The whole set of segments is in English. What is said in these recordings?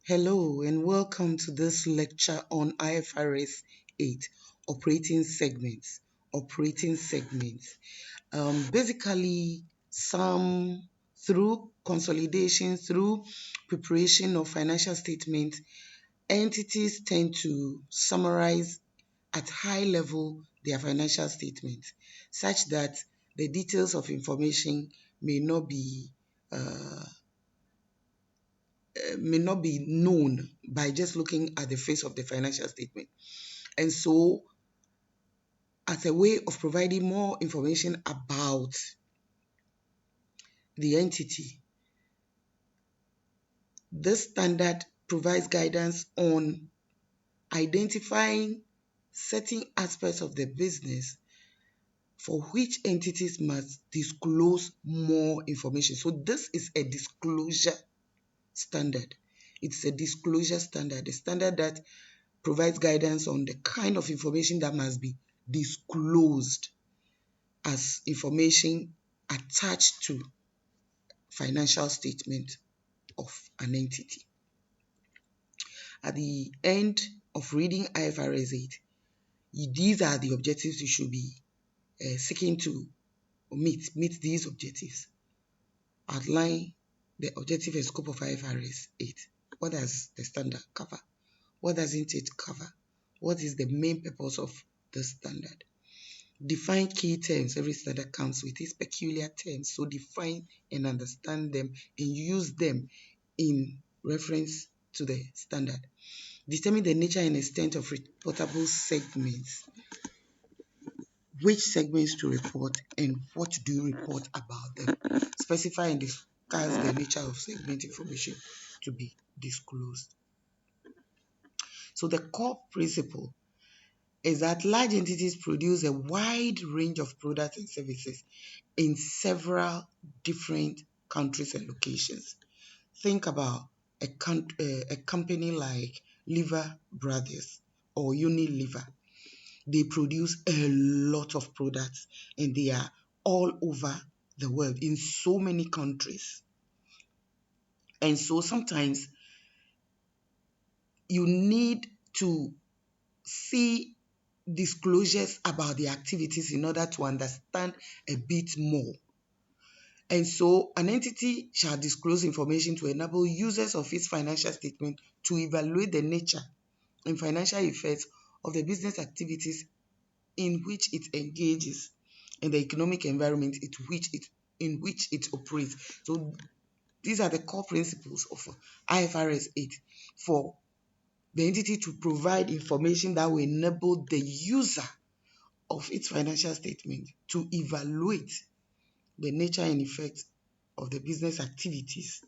Hello and welcome to this lecture on IFRS 8 operating segments. Operating segments. Basically, some through consolidation, through preparation of financial statements, entities tend to summarize at high level their financial statements such that the details of information may not be uh, known by just looking at the face of the financial statement. And so, as a way of providing more information about the entity, this standard provides guidance on identifying certain aspects of the business for which entities must disclose more information. So, this is a disclosure standard. It's a disclosure standard, a standard that provides guidance on the kind of information that must be disclosed as information attached to financial statement of an entity. At the end of reading IFRS 8, these are the objectives you should be seeking to meet these objectives. Outline the objective and scope of IFRS 8. What does the standard cover? What doesn't it cover? What is the main purpose of the standard? Define key terms. Every standard comes with its peculiar terms. So define and understand them and use them in reference to the standard. Determine the nature and extent of reportable segments. Which segments to report and what do you report about them? Specify and discuss the nature of segment information to be disclosed. So the core principle is that large entities produce a wide range of products and services in several different countries and locations. Think about a company like Lever Brothers or Unilever. They produce a lot of products and they are all over the world in so many countries. And so sometimes you need to see disclosures about the activities in order to understand a bit more. And so an entity shall disclose information to enable users of its financial statement to evaluate the nature and financial effects of the business activities in which it engages and the economic environment in which it operates. So these are the core principles of IFRS 8 for the entity to provide information that will enable the user of its financial statement to evaluate the nature and effect of the business activities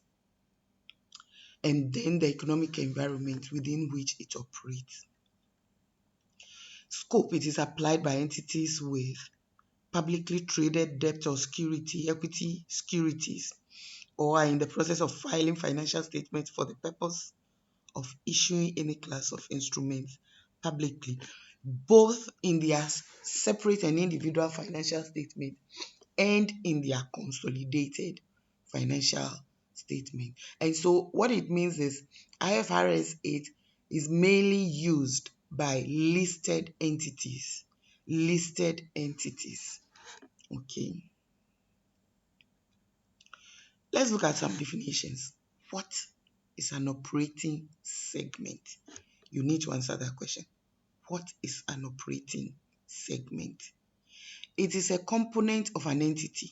and then the economic environment within which it operates. Scope, it is applied by entities with publicly traded debt or security, equity securities, or are in the process of filing financial statements for the purpose of issuing any class of instruments publicly, both in their separate and individual financial statement and in their consolidated financial statement. And so what it means is IFRS 8 is mainly used by listed entities. Listed entities. Okay. Let's look at some definitions. What is an operating segment? You need to answer that question. What is an operating segment? It is a component of an entity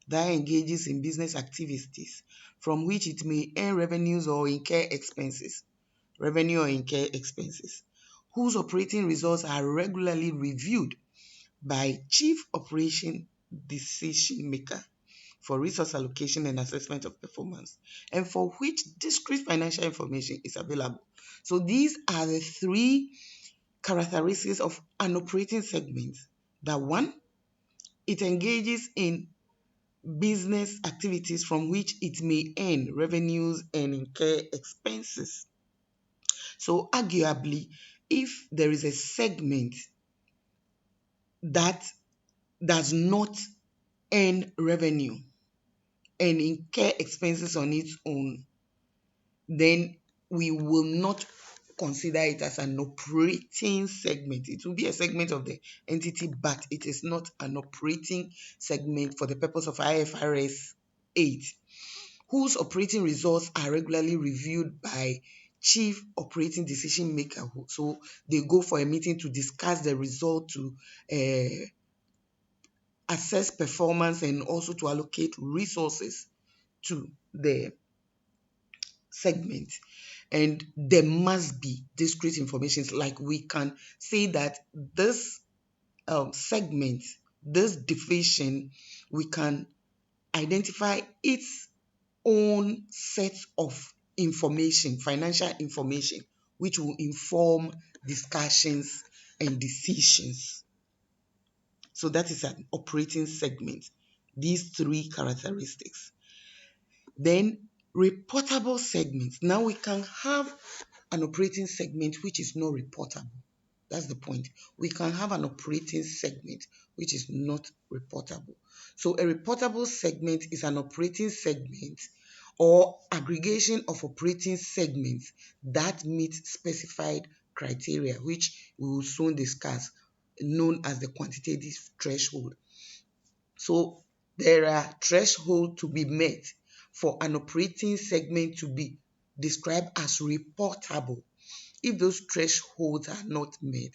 that engages in business activities from which it may earn revenues or incur expenses, whose operating results are regularly reviewed by chief operation decision maker for resource allocation and assessment of performance, and for which discrete financial information is available. So these are the three characteristics of an operating segment. That one, it engages in business activities from which it may earn revenues and incur expenses. So arguably, if there is a segment that does not earn revenue and incur expenses on its own, then we will not consider it as an operating segment. It will be a segment of the entity, but it is not an operating segment for the purpose of IFRS 8, whose operating results are regularly reviewed by chief operating decision maker. So they go for a meeting to discuss the result, to assess performance, and also to allocate resources to the segment. And there must be discrete information, like we can say that this segment, this division, we can identify its own set of information, financial information, which will inform discussions and decisions. So that is an operating segment. These three characteristics. Then reportable segments. Now we can have an operating segment which is not reportable. That's the point. We can have an operating segment which is not reportable. So a reportable segment is an operating segment or aggregation of operating segments that meet specified criteria, which we will soon discuss, known as the quantitative threshold. So there are thresholds to be met for an operating segment to be described as reportable. If those thresholds are not met,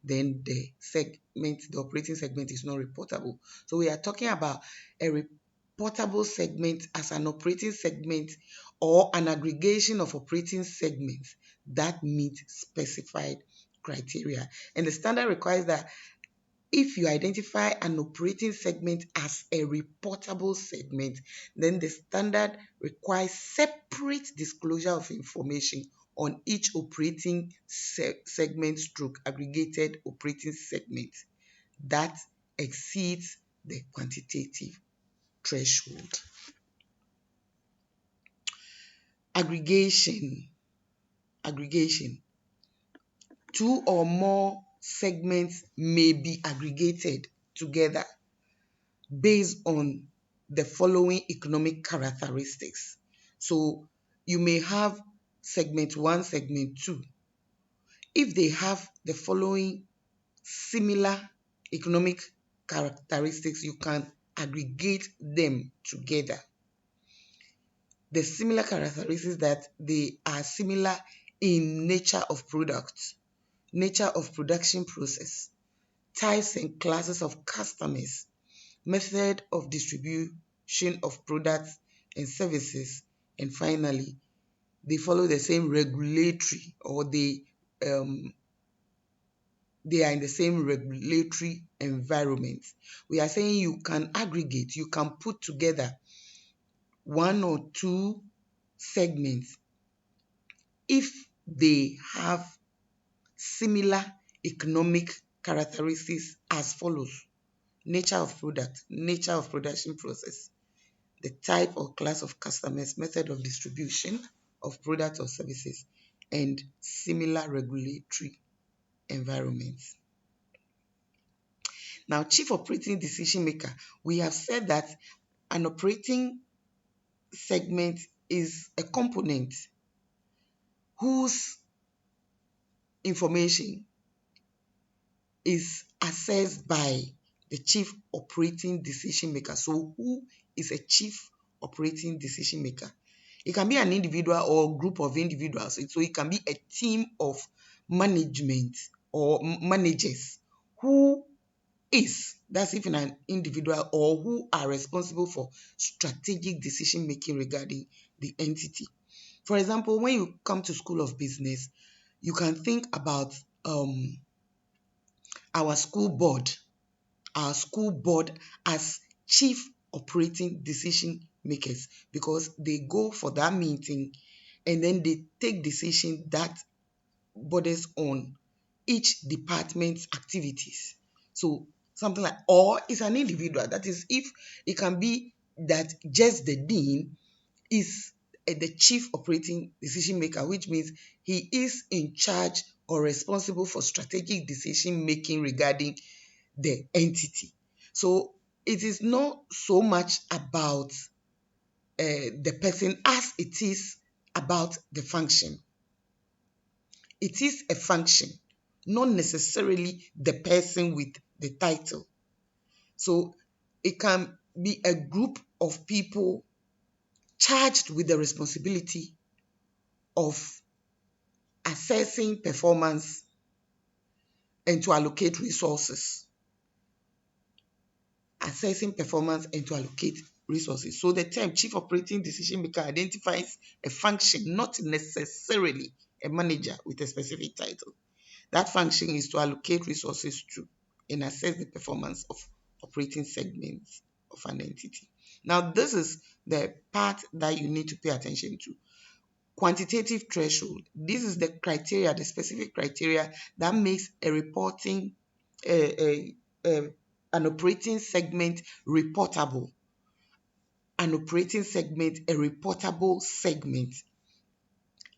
then the operating segment is not reportable. So we are talking about a reportable segment as an operating segment or an aggregation of operating segments that meet specified criteria. And the standard requires that if you identify an operating segment as a reportable segment, then the standard requires separate disclosure of information on each operating segment stroke aggregated operating segment that exceeds the quantitative threshold. Aggregation. Aggregation. Two or more segments may be aggregated together based on the following economic characteristics. So you may have segment 1, segment 2. If they have the following similar economic characteristics, you can aggregate them together. The similar characteristics that they are similar in nature of products, nature of production process, types and classes of customers, method of distribution of products and services, and finally, they follow the same regulatory, or they are in the same regulatory environment. We are saying you can aggregate, you can put together one or two segments if they have similar economic characteristics as follows: nature of product, nature of production process, the type or class of customers, method of distribution of products or services, and similar regulatory environments. Now, chief operating decision maker, we have said that an operating segment is a component whose information is assessed by the chief operating decision maker. So who is a chief operating decision maker? It can be an individual or group of individuals. So it can be a team of management or managers who that's even an individual, or who are responsible for strategic decision making regarding the entity. For example, when you come to School of Business, you can think about our school board as chief operating decision makers, because they go for that meeting and then they take decision that borders on each department's activities. So something like, or it's an individual. That is, if it can be that just the dean is the chief operating decision maker, which means he is in charge or responsible for strategic decision making regarding the entity. So it is not so much about the person as it is about the function. It is a function, not necessarily the person with the title. So it can be a group of people charged with the responsibility of assessing performance and to allocate resources. Assessing performance and to allocate resources. So the term chief operating decision maker identifies a function, not necessarily a manager with a specific title. That function is to allocate resources to and assess the performance of operating segments of an entity. Now, this is the part that you need to pay attention to. Quantitative threshold. This is the criteria, the specific criteria that makes a reporting, an operating segment reportable. An operating segment, a reportable segment.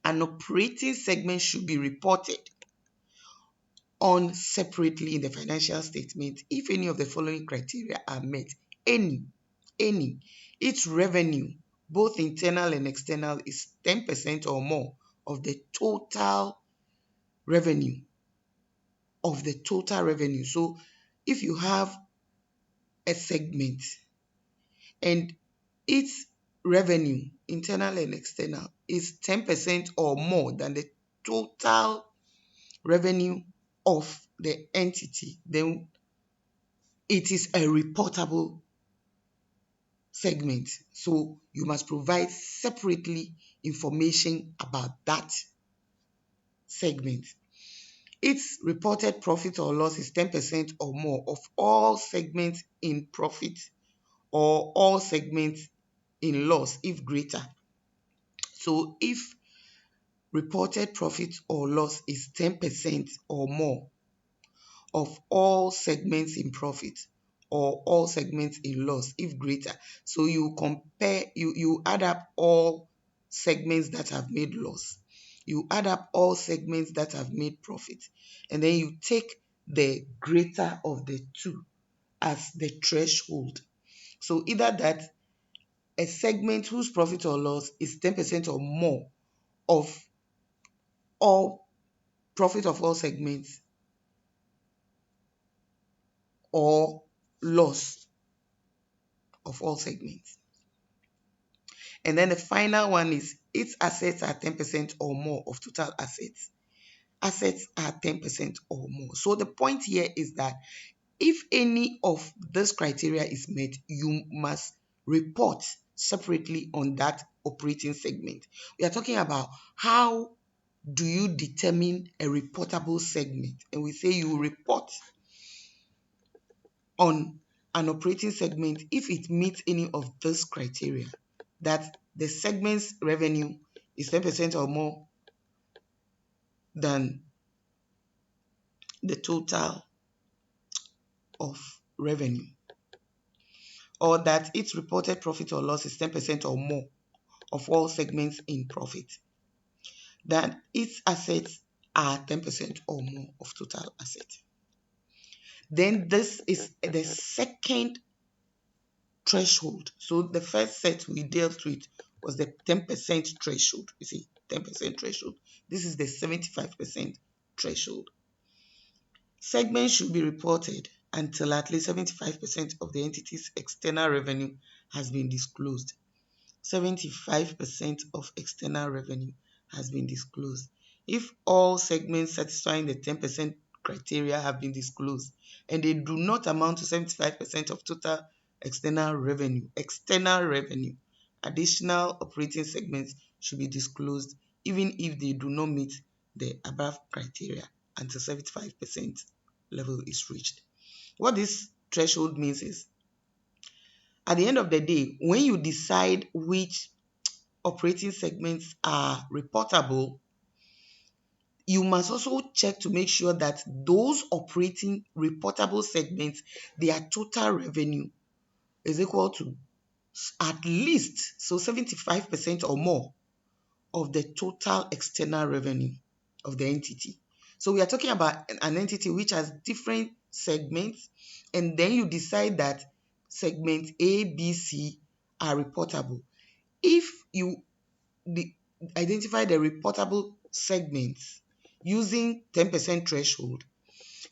An operating segment should be reported on separately in the financial statement if any of the following criteria are met. Any. Its revenue, both internal and external, is 10% or more of the total revenue. So if you have a segment and its revenue, internal and external, is 10% or more than the total revenue of the entity, then it is a reportable segment. So you must provide separately information about that segment. Its reported profit or loss is 10% or more of all segments in profit or all segments in loss if greater. So if reported profit or loss is 10% or more of all segments in profit or all segments in loss if greater. So you compare, you add up all segments that have made loss. You add up all segments that have made profit. And then you take the greater of the two as the threshold. So either that a segment whose profit or loss is 10% or more of all profit of all segments or loss of all segments. And then the final one is its assets are 10% or more of total assets. Assets are 10% or more. So the point here is that if any of this criteria is met, you must report separately on that operating segment. We are talking about how do you determine a reportable segment? And we say you report on an operating segment if it meets any of this criteria, that the segment's revenue is 10% or more than the total of revenue, or that its reported profit or loss is 10% or more of all segments in profit, that its assets are 10% or more of total assets. Then this is the second threshold. So the first set we dealt with was the 10% threshold. You see, 10% threshold. This is the 75% threshold. Segments should be reported until at least 75% of the entity's external revenue has been disclosed. 75% of external revenue has been disclosed. If all segments satisfying the 10% criteria have been disclosed and they do not amount to 75% of total external revenue, additional operating segments should be disclosed even if they do not meet the above criteria until 75% level is reached. What this threshold means is, at the end of the day, when you decide which operating segments are reportable, you must also check to make sure that those operating reportable segments, their total revenue is equal to at least 75% or more of the total external revenue of the entity. So we are talking about an entity which has different segments, and then you decide that segment A, B, C are reportable. If you identify the reportable segments, using 10% threshold,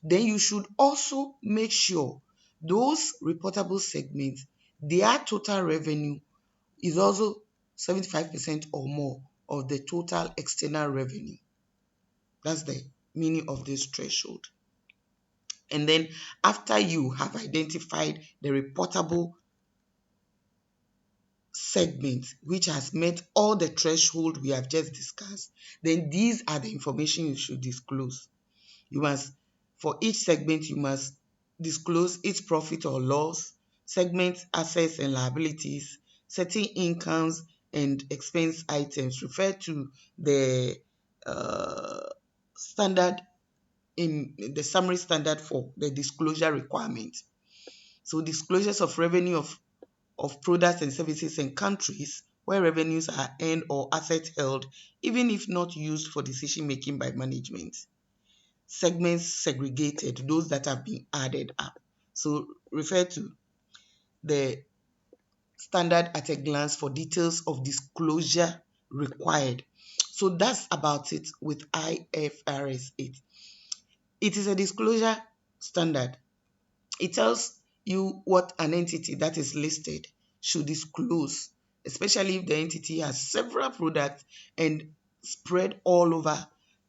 then you should also make sure those reportable segments, their total revenue is also 75% or more of the total external revenue. That's the meaning of this threshold. And then after you have identified the reportable segment which has met all the threshold we have just discussed, then these are the information you should disclose. You must, for each segment, you must disclose its profit or loss, segment assets and liabilities, certain incomes and expense items. Refer to the standard in the summary standard for the disclosure requirement. So disclosures of revenue of products and services and countries where revenues are earned or assets held, even if not used for decision making by management. Segments segregated, those that have been added up. So refer to the standard at a glance for details of disclosure required. So that's about it with IFRS 8. It is a disclosure standard. It tells you what an entity that is listed should disclose, especially if the entity has several products and spread all over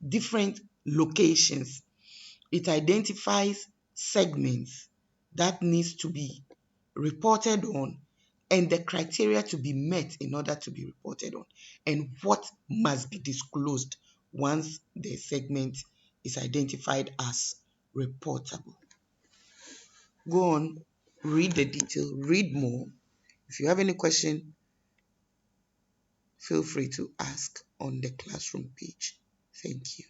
different locations. It identifies segments that needs to be reported on and the criteria to be met in order to be reported on, and what must be disclosed once the segment is identified as reportable. Go on, read the detail, read more. If you have any question, feel free to ask on the classroom page. Thank you.